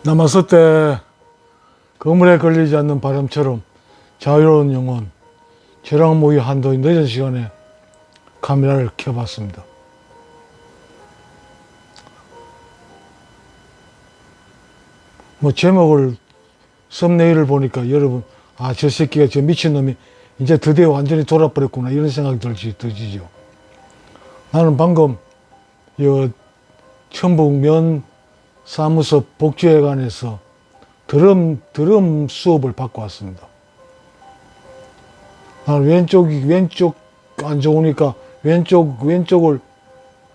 남았을 때 그물에 걸리지 않는 바람처럼 자유로운 영혼, 저랑 모의 한도의 늦은 시간에 카메라를 켜봤습니다. 제목을 썸네일을 보니까 여러분, 저 새끼가 저 미친놈이 이제 드디어 완전히 돌아버렸구나 이런 생각이 드시죠. 나는 방금 천북면 사무소 복지회관에서 드럼 수업을 받고 왔습니다. 나는 왼쪽 안 좋으니까 왼쪽을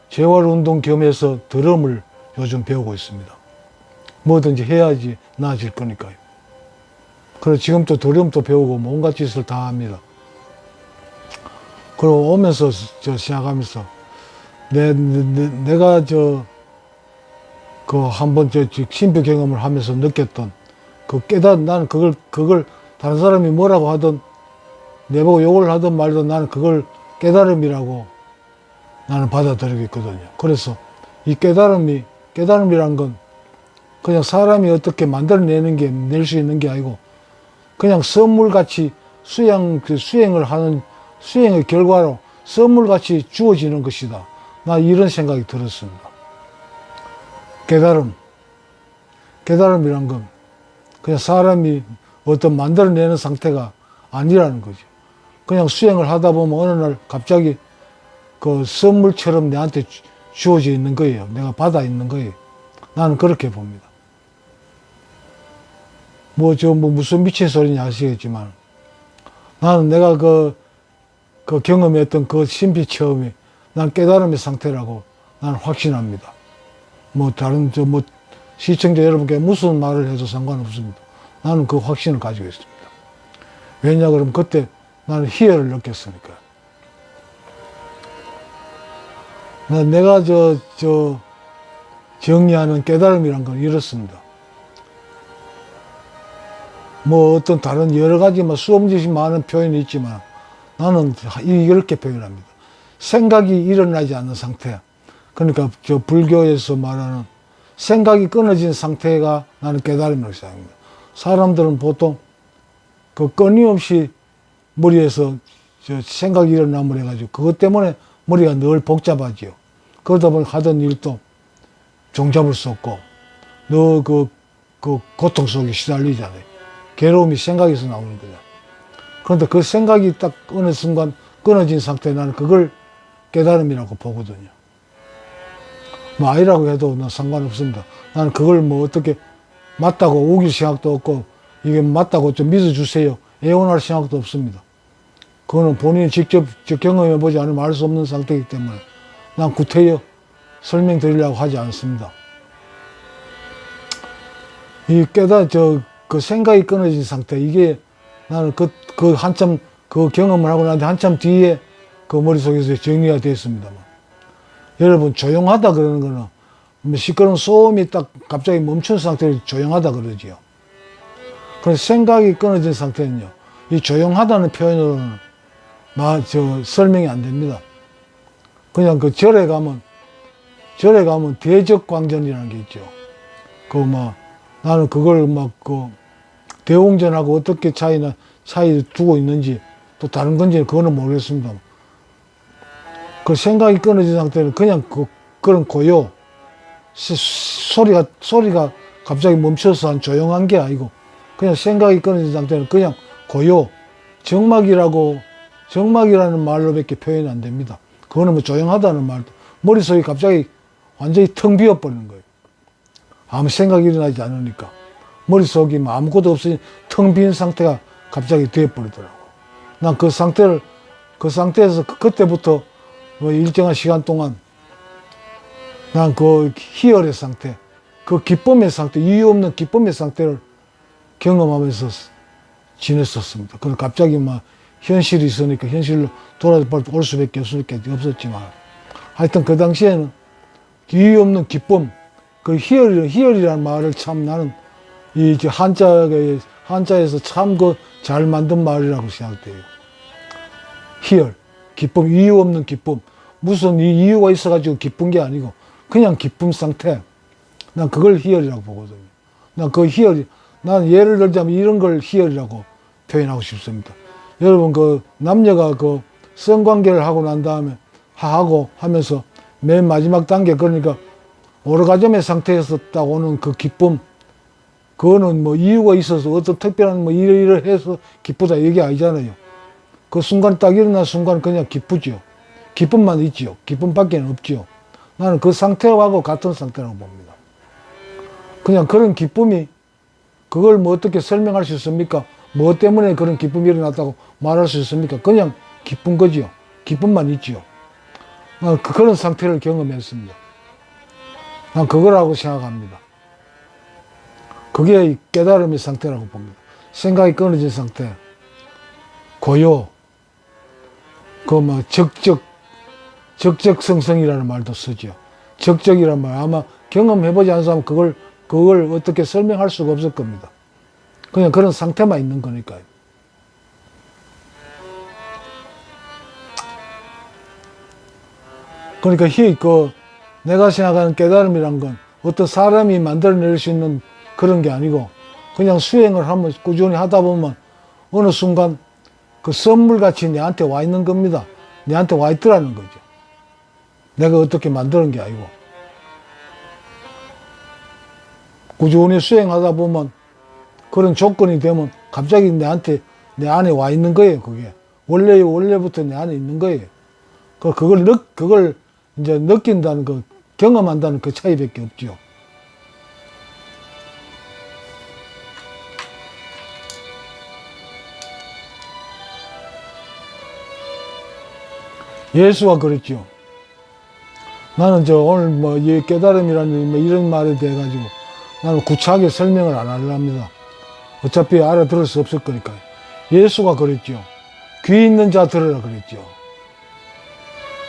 재활운동 겸해서 드럼을 요즘 배우고 있습니다. 뭐든지 해야지 나아질 거니까요. 그래서 지금도 드럼도 배우고 온갖 짓을 다 합니다. 그리고 오면서 생각하면서 내가 한번 신표 경험을 하면서 느꼈던 나는 그걸 다른 사람이 뭐라고 하든 내보고 욕을 하든 말든 나는 그걸 깨달음이라고 나는 받아들이겠거든요. 그래서 이 깨달음이란 건 그냥 사람이 어떻게 낼 수 있는 게 아니고 그냥 선물같이 수행을 하는 수행의 결과로 선물같이 주어지는 것이다. 나 이런 생각이 들었습니다. 깨달음이란 건 그냥 사람이 어떤 만들어내는 상태가 아니라는 거죠. 그냥 수행을 하다 보면 어느 날 갑자기 그 선물처럼 내한테 주어져 있는 거예요. 내가 받아 있는 거예요. 나는 그렇게 봅니다. 무슨 미친 소리냐 하시겠지만 나는 내가 경험했던 그 신비 체험이 난 깨달음의 상태라고 나는 확신합니다. 다른 시청자 여러분께 무슨 말을 해도 상관없습니다. 나는 그 확신을 가지고 있습니다. 왜냐 그러면 그때 나는 희열을 느꼈으니까요. 내가 정리하는 깨달음이란 건 이렇습니다. 어떤 다른 여러 가지 수없이 많은 표현이 있지만 나는 이렇게 표현합니다. 생각이 일어나지 않는 상태. 그러니까 불교에서 말하는 생각이 끊어진 상태가 나는 깨달음이라고 생각합니다. 사람들은 보통 끊임없이 머리에서 생각이 일어나면 해가지고 그것 때문에 머리가 늘 복잡하지요. 그러다 보니 하던 일도 종잡을 수 없고 늘 고통 속에 시달리잖아요. 괴로움이 생각에서 나오는 거죠. 그런데 그 생각이 딱 어느 순간 끊어진 상태에 나는 그걸 깨달음이라고 보거든요. 아니라고 해도 난 상관없습니다. 나는 그걸 어떻게 맞다고 우길 생각도 없고 이게 맞다고 좀 믿어주세요 애원할 생각도 없습니다. 그거는 본인이 직접 경험해보지 않으면 알 수 없는 상태이기 때문에 난 구태여 설명드리려고 하지 않습니다. 그 생각이 끊어진 상태, 이게 나는 한참 경험을 하고 나는데 한참 뒤에 머릿속에서 정리가 됐습니다만. 여러분, 조용하다 그러는 거는 시끄러운 소음이 딱 갑자기 멈춘 상태를 조용하다 그러지요. 그래서 생각이 끊어진 상태는요, 이 조용하다는 표현으로는 설명이 안 됩니다. 그냥 절에 가면 대적광전이라는 게 있죠. 나는 그걸 대웅전하고 어떻게 차이 두고 있는지 또 다른 건지 그거는 모르겠습니다. 그 생각이 끊어진 상태는 그냥 그런 고요, 소리가 갑자기 멈춰서 한 조용한 게 아니고 그냥 생각이 끊어진 상태는 그냥 고요, 정막이라는 말로밖에 표현이 안 됩니다. 그거는 조용하다는 말도 머릿속이 갑자기 완전히 텅 비어버리는 거예요. 아무 생각이 일어나지 않으니까 머릿속이 아무것도 없으니 텅 빈 상태가 갑자기 되어버리더라고. 난 그 상태에서 그때부터 일정한 시간 동안 난 희열의 상태, 기쁨의 상태, 이유 없는 기쁨의 상태를 경험하면서 지냈었습니다. 그래서 갑자기 현실이 있으니까 현실로 돌아올 수밖에 없었지만 하여튼 그 당시에는 이유 없는 기쁨, 희열이라는 말을 참 나는 한자에서 참 잘 만든 말이라고 생각돼요. 희열, 기쁨, 이유 없는 기쁨. 무슨 이유가 있어가지고 기쁜 게 아니고 그냥 기쁨 상태. 난 그걸 희열이라고 보거든요. 난 그 희열이, 난 예를 들자면 이런 걸 희열이라고 표현하고 싶습니다. 여러분, 그 남녀가 그 성관계를 하고 난 다음에 하고 하면서 맨 마지막 단계, 그러니까 오르가즘의 상태에서 딱 오는 그 기쁨, 그거는 뭐 이유가 있어서 어떤 특별한 뭐 이러이러해서 기쁘다 이게 아니잖아요. 그 순간 딱 일어난 순간 그냥 기쁘죠. 기쁨만 있지요. 기쁨밖에는 없지요. 나는 그 상태하고 같은 상태라고 봅니다. 그냥 그런 기쁨이, 그걸 뭐 어떻게 설명할 수 있습니까? 뭐 때문에 그런 기쁨이 일어났다고 말할 수 있습니까? 그냥 기쁜 거지요. 기쁨만 있지요. 난 그런 상태를 경험했습니다. 난 그거라고 생각합니다. 그게 깨달음의 상태라고 봅니다. 생각이 끊어진 상태, 고요, 그 뭐 적적성성이라는 말도 쓰죠. 적적이란 말, 아마 경험해보지 않은 사람은 그걸 어떻게 설명할 수가 없을 겁니다. 그냥 그런 상태만 있는 거니까요. 그러니까 내가 생각하는 깨달음이란 건 어떤 사람이 만들어낼 수 있는 그런 게 아니고, 그냥 수행을 하면 꾸준히 하다 보면 어느 순간 그 선물같이 내한테 와 있는 겁니다. 내한테 와 있더라는 거죠. 내가 어떻게 만드는 게 아니고. 꾸준히 수행하다 보면 그런 조건이 되면 갑자기 내 안에 와 있는 거예요, 그게. 원래부터 내 안에 있는 거예요. 그걸 이제 느낀다는 거, 경험한다는 그 차이밖에 없죠. 예수가 그랬죠. 나는 오늘 뭐 이 깨달음이라는 뭐 이런 말에 대해 가지고 나는 구차하게 설명을 안 하려합니다. 어차피 알아들을 수 없을 거니까요. 예수가 그랬죠. 귀 있는 자 들으라 그랬죠.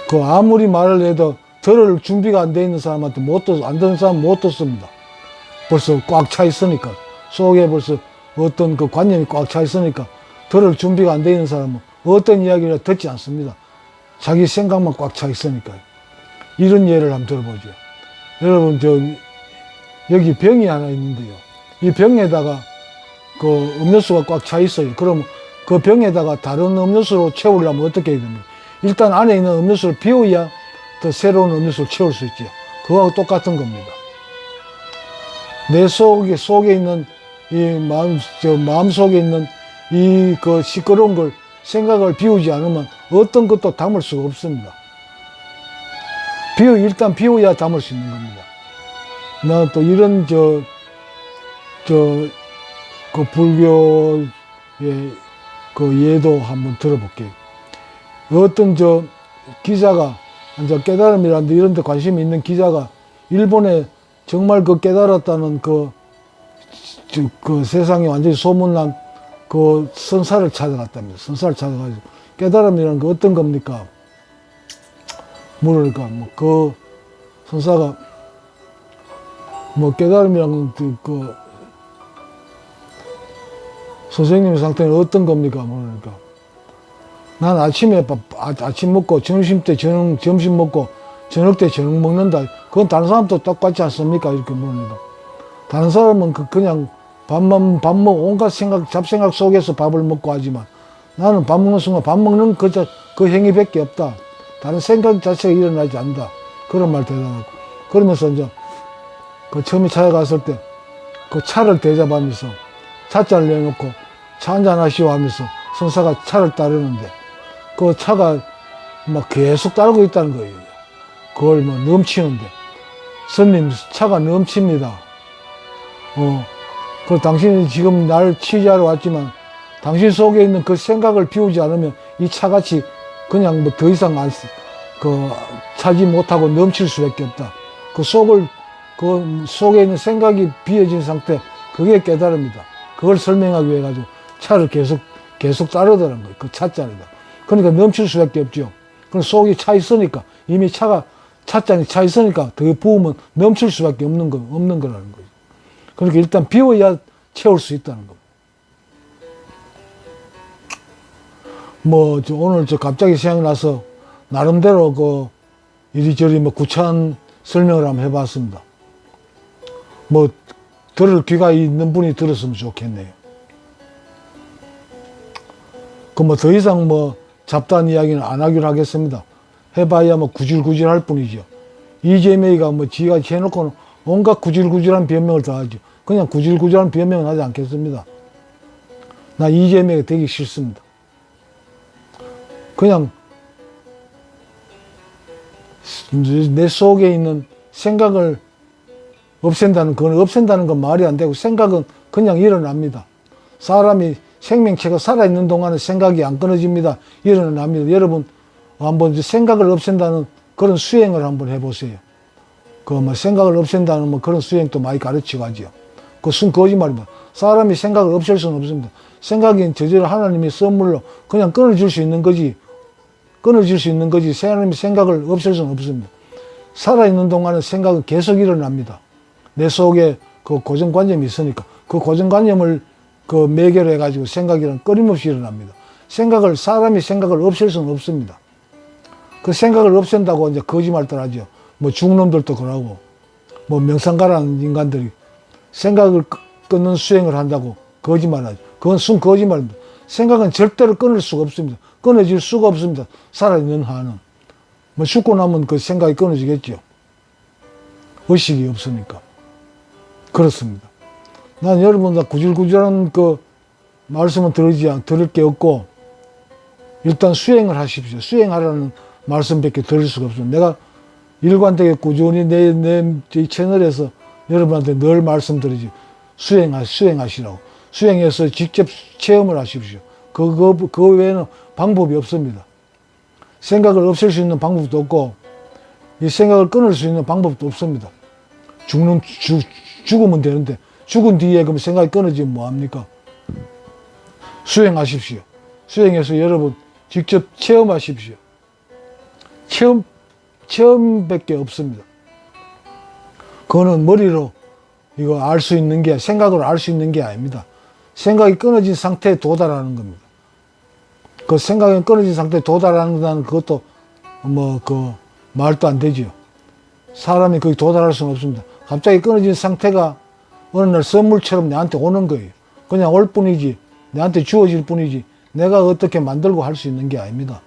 그 아무리 말을 해도 들을 준비가 안 돼 있는 사람한테 안 듣는 사람 못 듣습니다. 벌써 꽉 차 있으니까. 속에 벌써 어떤 그 관념이 꽉 차 있으니까 들을 준비가 안 돼 있는 사람은 어떤 이야기를 듣지 않습니다. 자기 생각만 꽉 차 있으니까요. 이런 예를 한번 들어보죠. 여러분, 여기 병이 하나 있는데요. 이 병에다가 그 음료수가 꽉 차 있어요. 그럼 그 병에다가 다른 음료수로 채우려면 어떻게 해야 됩니까? 일단 안에 있는 음료수를 비워야 더 새로운 음료수를 채울 수 있죠. 그거하고 똑같은 겁니다. 내 속에 있는 이 마음 속에 있는 이 그 시끄러운 걸, 생각을 비우지 않으면 어떤 것도 담을 수가 없습니다. 일단 비워야 담을 수 있는 겁니다. 나 또 이런 그 불교의 그 예도 한번 들어볼게요. 어떤 기자가, 이제 깨달음이라는데 이런 데 관심이 있는 기자가 일본에 정말 그 깨달았다는 그 세상에 완전히 소문난 그 선사를 찾아갔답니다. 선사를 찾아가지고 깨달음이라는 게 어떤 겁니까? 물으니까 그 선사가 깨달음이라는 그 선생님의 상태는 어떤 겁니까? 물으니까 난 아침에 아침 먹고 점심 때 점심 먹고 저녁 때 저녁 먹는다. 그건 다른 사람도 똑같지 않습니까? 이렇게 물으니까 다른 사람은 그냥 밥 먹고 온갖 잡생각 속에서 밥을 먹고 하지만 나는 밥 먹는 순간 밥 먹는 그 행위밖에 없다. 다른 생각 자체가 일어나지 않는다. 그런 말 대답하고. 그러면서 이제 그 처음에 찾아갔을 때 그 차를 대접하면서 차잔을 내놓고 차 한잔 하시오 하면서 선사가 차를 따르는데 그 차가 막 계속 따르고 있다는 거예요. 그걸 넘치는데 스님 차가 넘칩니다. 그 당신이 지금 날 취재하러 왔지만 당신 속에 있는 그 생각을 비우지 않으면 이 차같이 그냥 더 이상 차지 못하고 넘칠 수밖에 없다. 그 속에 있는 생각이 비어진 상태, 그게 깨달음이다. 그걸 설명하기 위해 가지고 차를 계속 따르더라는 거예요. 그 차잔이다. 그러니까 넘칠 수밖에 없죠. 그럼 속이 차 있으니까, 이미 차잔이 차 있으니까 더 부으면 넘칠 수밖에 없는 거라는 거죠. 그러니까 일단 비워야 채울 수 있다는 겁니다. 오늘 갑자기 생각나서 나름대로 이리저리 구차한 설명을 한번 해봤습니다. 들을 귀가 있는 분이 들었으면 좋겠네요. 그 뭐 더 이상 뭐 잡다한 이야기는 안 하기로 하겠습니다. 해봐야 뭐 구질구질 할 뿐이죠. 이재명이가 뭐 지가 해놓고는 온갖 구질구질한 변명을 다 하죠. 그냥 구질구질한 변명은 하지 않겠습니다. 나 이재명이 되기 싫습니다. 그냥 내 속에 있는 생각을 없앤다는 건 말이 안 되고, 생각은 그냥 일어납니다. 사람이 생명체가 살아있는 동안은 생각이 안 끊어집니다. 일어납니다. 여러분 한번 생각을 없앤다는 그런 수행을 한번 해보세요. 그 뭐 생각을 없앤다는 뭐 그런 수행도 많이 가르치고 하죠. 그 순 거짓말입니다. 사람이 생각을 없앨 수는 없습니다. 생각이 저절로 하나님의 선물로 그냥 끊어질 수 있는 거지. 하나님의 생각을 없앨 수는 없습니다. 살아있는 동안은 생각은 계속 일어납니다. 내 속에 그 고정관념이 있으니까 그 고정관념을 그 매개로 해가지고 생각이란 끊임없이 일어납니다. 사람이 생각을 없앨 수는 없습니다. 그 생각을 없앤다고 이제 거짓말들 하죠. 뭐 중놈들도 그러고, 뭐 명상가라는 인간들이 생각을 끊는 수행을 한다고 거짓말하죠. 그건 순 거짓말입니다. 생각은 절대로 끊을 수가 없습니다. 끊어질 수가 없습니다. 살아있는 한은. 뭐 죽고 나면 그 생각이 끊어지겠죠. 의식이 없으니까. 그렇습니다. 난 여러분 다 구질구질한 그 말씀은 들을 게 없고, 일단 수행을 하십시오. 수행하라는 말씀밖에 들을 수가 없습니다. 내가 일관되게 꾸준히 내 채널에서 여러분한테 늘 말씀드리지. 수행하시라고. 수행해서 직접 체험을 하십시오. 그 외에는 방법이 없습니다. 생각을 없앨 수 있는 방법도 없고, 이 생각을 끊을 수 있는 방법도 없습니다. 죽으면 되는데, 죽은 뒤에 그럼 생각이 끊어지면 뭐합니까? 수행하십시오. 수행해서 여러분 직접 체험하십시오. 체험밖에 없습니다. 그거는 머리로 이거 알 수 있는 게, 생각으로 알 수 있는 게 아닙니다. 생각이 끊어진 상태에 도달하는 겁니다. 그 생각이 끊어진 상태에 도달하는 그것도 뭐 그 말도 안 되죠. 사람이 거기 도달할 수는 없습니다. 갑자기 끊어진 상태가 어느 날 선물처럼 내한테 오는 거예요. 그냥 올 뿐이지, 내한테 주어질 뿐이지, 내가 어떻게 만들고 할 수 있는 게 아닙니다.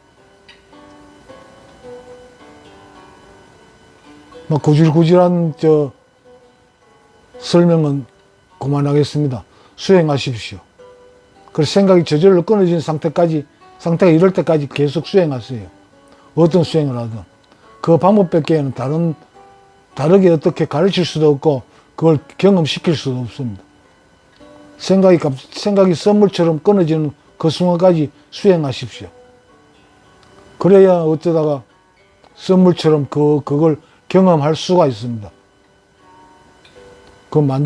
뭐 구질구질한 설명은 그만하겠습니다. 수행하십시오. 그래서 생각이 저절로 끊어진 상태가 이럴 때까지 계속 수행하세요. 어떤 수행을 하든. 그 방법밖에는 다르게 어떻게 가르칠 수도 없고, 그걸 경험시킬 수도 없습니다. 생각이 선물처럼 끊어지는 그 순간까지 수행하십시오. 그래야 어쩌다가 선물처럼 그걸 경험할 수가 있습니다.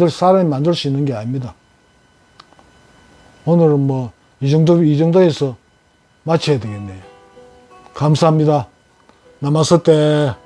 사람이 만들 수 있는 게 아닙니다. 오늘은 뭐 이 정도에서 마쳐야 되겠네요. 감사합니다. 나마스테.